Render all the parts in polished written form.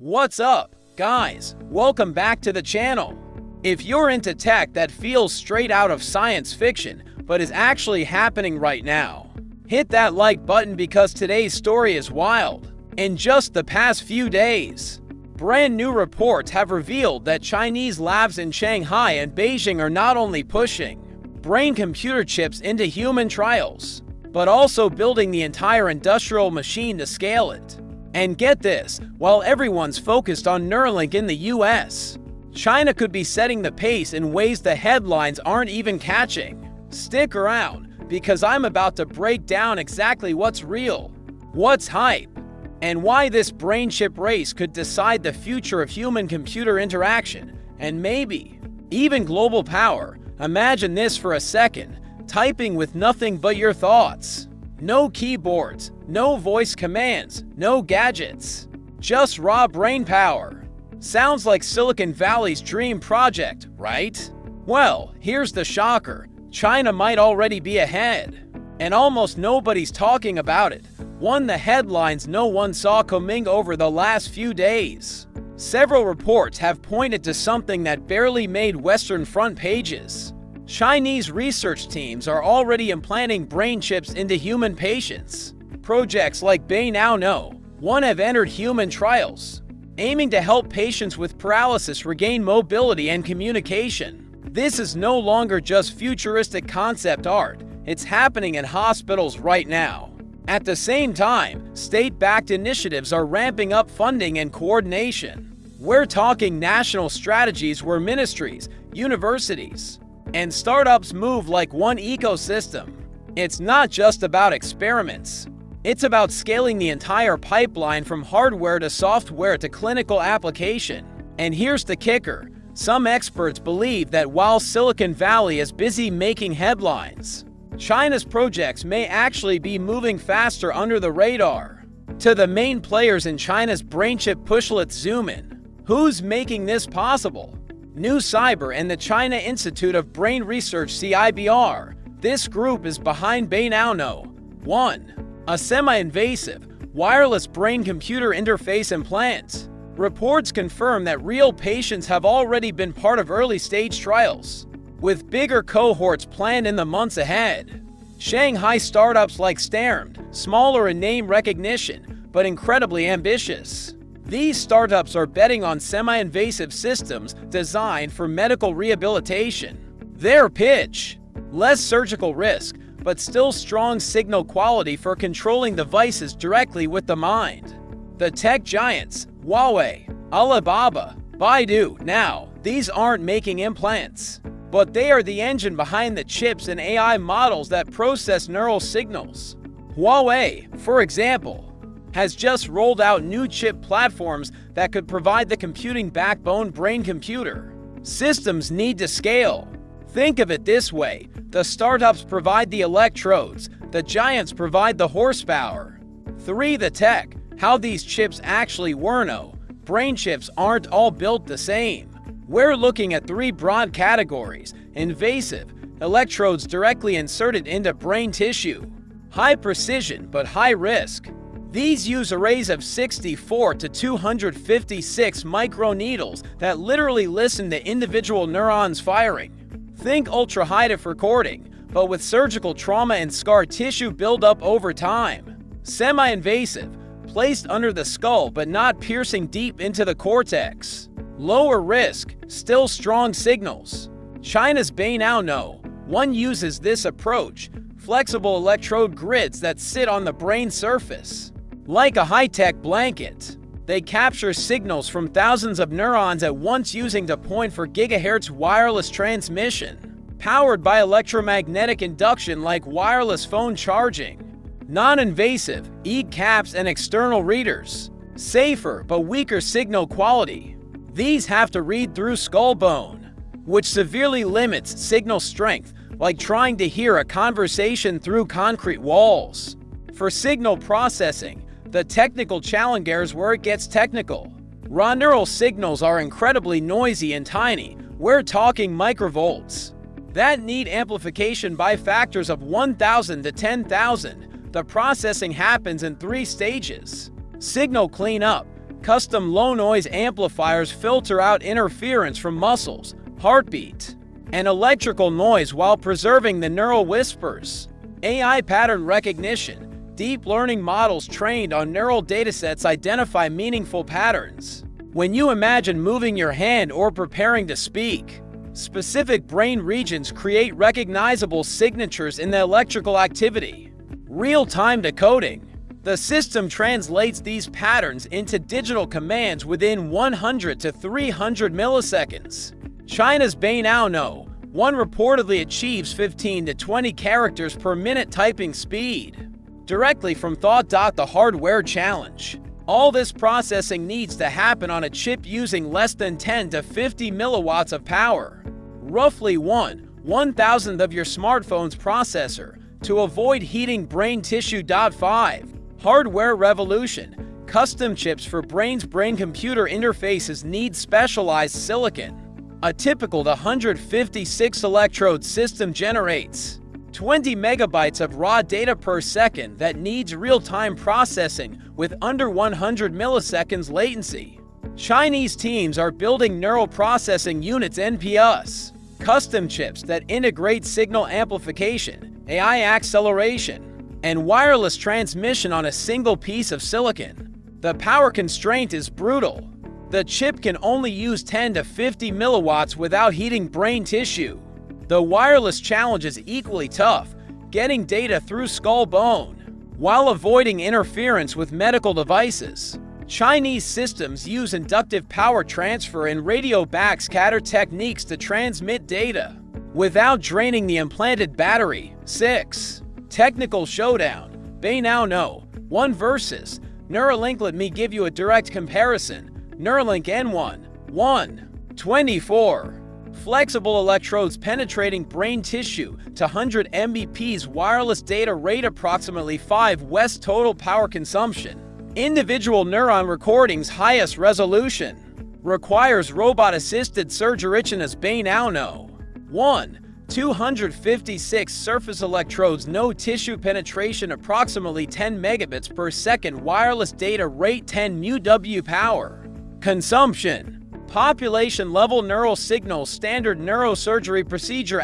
What's up, guys? Welcome back to the channel. If you're into tech that feels straight out of science fiction, but is actually happening right now, hit that like button because today's story is wild. In just the past few days, brand new reports have revealed that Chinese labs in Shanghai and Beijing are not only pushing brain-computer chips into human trials, but also building the entire industrial machine to scale it. And get this, while everyone's focused on NEURALINK in the US, China could be setting the pace in ways the headlines aren't even catching. Stick around, because I'm about to break down exactly what's real, what's hype, and why this brain chip race could decide the future of human-computer interaction, and maybe even global power. Imagine this for a second, typing with nothing but your thoughts. No keyboards, no voice commands, no gadgets. Just raw brain power. Sounds like Silicon Valley's dream project, right? Well, here's the shocker. China might already be ahead. And almost nobody's talking about it. The headlines no one saw coming over the last few days. Several reports have pointed to something that barely made Western front pages. Chinese research teams are already implanting brain chips into human patients. Projects like NEURALINK have entered human trials, aiming to help patients with paralysis regain mobility and communication. This is no longer just futuristic concept art, it's happening in hospitals right now. At the same time, state-backed initiatives are ramping up funding and coordination. We're talking national strategies where ministries, universities, and startups move like one ecosystem. It's not just about experiments. It's about scaling the entire pipeline from hardware to software to clinical application. And here's the kicker. Some experts believe that while Silicon Valley is busy making headlines, China's projects may actually be moving faster under the radar. To the main players in China's brain chip push, let's zoom in. Who's making this possible? New Cyber and the China Institute of Brain Research (CIBR). This group is behind NEURALINK, a semi-invasive, wireless brain-computer interface implant. Reports confirm that real patients have already been part of early-stage trials, with bigger cohorts planned in the months ahead. Shanghai startups like STARMD, smaller in name recognition, but incredibly ambitious. These startups are betting on semi-invasive systems designed for medical rehabilitation. Their pitch: less surgical risk, but still strong signal quality for controlling devices directly with the mind. The tech giants, Huawei, Alibaba, Baidu, now, these aren't making implants, but they are the engine behind the chips and AI models that process neural signals. Huawei, for example, has just rolled out new chip platforms that could provide the computing backbone brain-computer. Systems need to scale. Think of it this way, the startups provide the electrodes, the giants provide the horsepower. 3. The tech, how these chips actually work. No, brain chips aren't all built the same. We're looking at 3 broad categories: invasive, electrodes directly inserted into brain tissue; high precision but high risk. These use arrays of 64 to 256 microneedles that literally listen to individual neurons firing. Think ultra-high-def recording, but with surgical trauma and scar tissue buildup over time. Semi-invasive, placed under the skull but not piercing deep into the cortex. Lower risk, still strong signals. China's NEURALINK uses this approach, flexible electrode grids that sit on the brain surface. Like a high-tech blanket, they capture signals from thousands of neurons at once using 2.4 GHz wireless transmission, powered by electromagnetic induction like wireless phone charging. Non-invasive, ECAPs and external readers. Safer but weaker signal quality. These have to read through skull bone, which severely limits signal strength, like trying to hear a conversation through concrete walls. For signal processing, the technical challenge is where it gets technical. Raw neural signals are incredibly noisy and tiny. We're talking microvolts that need amplification by factors of 1,000 to 10,000. The processing happens in 3 stages. Signal cleanup, Custom low-noise amplifiers filter out interference from muscles, heartbeat, and electrical noise while preserving the neural whispers. AI pattern recognition. Deep learning models trained on neural datasets identify meaningful patterns. When you imagine moving your hand or preparing to speak, specific brain regions create recognizable signatures in the electrical activity. Real-time decoding. The system translates these patterns into digital commands within 100 to 300 milliseconds. China's Beinono, one reportedly achieves 15 to 20 characters per minute typing speed. Directly from thought. The hardware challenge. All this processing needs to happen on a chip using less than 10 to 50 milliwatts of power, roughly 1/1000th of your smartphone's processor, to avoid heating brain tissue. 5. Hardware revolution. Custom chips for brain-computer interfaces need specialized silicon. A typical 156 electrode system generates 20 megabytes of raw data per second that needs real-time processing with under 100 milliseconds latency. Chinese teams are building neural processing units (NPUs), custom chips that integrate signal amplification, AI acceleration, and wireless transmission on a single piece of silicon. The power constraint is brutal. The chip can only use 10 to 50 milliwatts without heating brain tissue. The wireless challenge is equally tough, getting data through skull bone, while avoiding interference with medical devices. Chinese systems use inductive power transfer and radio backscatter techniques to transmit data without draining the implanted battery. 6. Technical showdown. Beinono 1 versus NEURALINK. Let me give you a direct comparison. NEURALINK N1 1/24. Flexible electrodes penetrating brain tissue to 100 Mbps. Wireless data rate approximately 5 West. Total power consumption. Individual neuron recordings. Highest resolution. Requires robot-assisted surgery. China's Beinono 1/256 surface electrodes. No tissue penetration. Approximately 10 megabits per second. Wireless data rate 10 MW. Power consumption. Population-level neural signals. Standard neurosurgery procedure.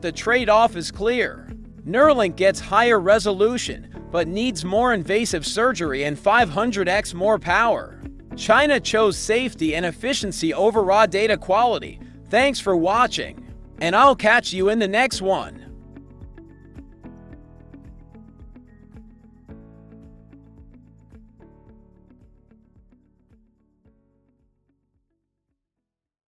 The trade-off is clear. NEURALINK gets higher resolution, but needs more invasive surgery and 500x more power. China chose safety and efficiency over raw data quality. Thanks for watching, and I'll catch you in the next one.